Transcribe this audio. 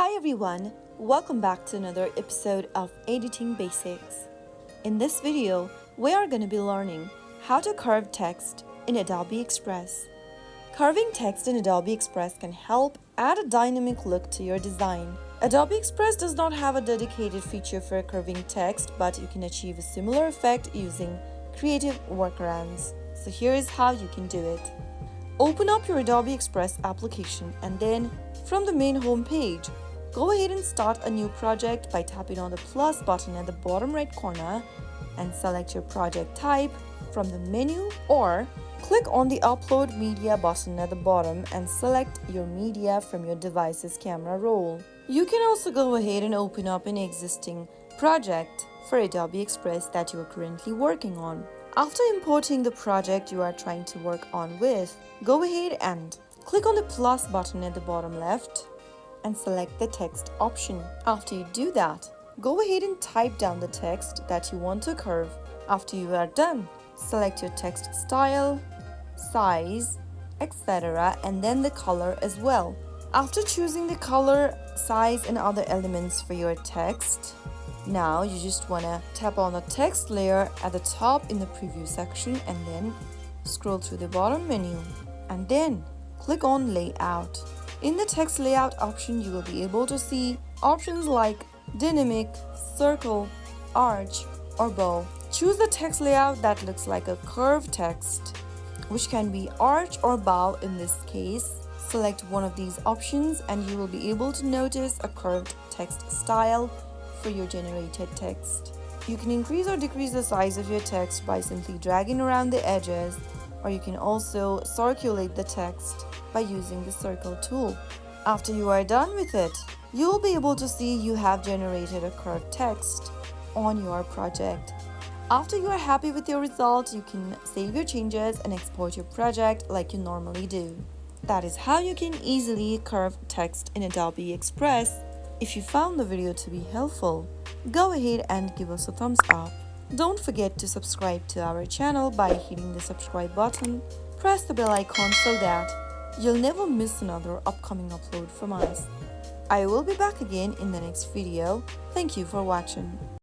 Hi everyone, welcome back to another episode of Editing Basics. In this video, we are going to be learning how to curve text in Adobe Express. Curving text in Adobe Express can help add a dynamic look to your design. Adobe Express does not have a dedicated feature for curving text, but you can achieve a similar effect using creative workarounds. So here is how you can do it. Open up your Adobe Express application and then from the main home page, go ahead and start a new project by tapping on the plus button at the bottom right corner and select your project type from the menu, or click on the Upload Media button at the bottom and select your media from your device's camera roll. You can also go ahead and open up an existing project for Adobe Express that you are currently working on. After importing the project you are trying to work on with, go ahead and click on the plus button at the bottom left and select the text option. After you do that, go ahead and type down the text that you want to curve. After you are done, select your text style, size, etc. and then the color as well. After choosing the color, size and other elements for your text, now you just want to tap on the text layer at the top in the preview section and then scroll through the bottom menu and then click on layout. In the text layout option, you will be able to see options like dynamic, circle, arch, or bow. Choose the text layout that looks like a curved text, which can be arch or bow in this case. Select one of these options and you will be able to notice a curved text style for your generated text. You can increase or decrease the size of your text by simply dragging around the edges, or you can also circulate the text by using the circle tool. After you are done with it, you will be able to see you have generated a curved text on your project. After you are happy with your result, you can save your changes and export your project like you normally do. That is how you can easily curve text in Adobe Express. If you found the video to be helpful, go ahead and give us a thumbs up. Don't forget to subscribe to our channel by hitting the subscribe button. Press the bell icon so that you'll never miss another upcoming upload from us. I will be back again in the next video. Thank you for watching.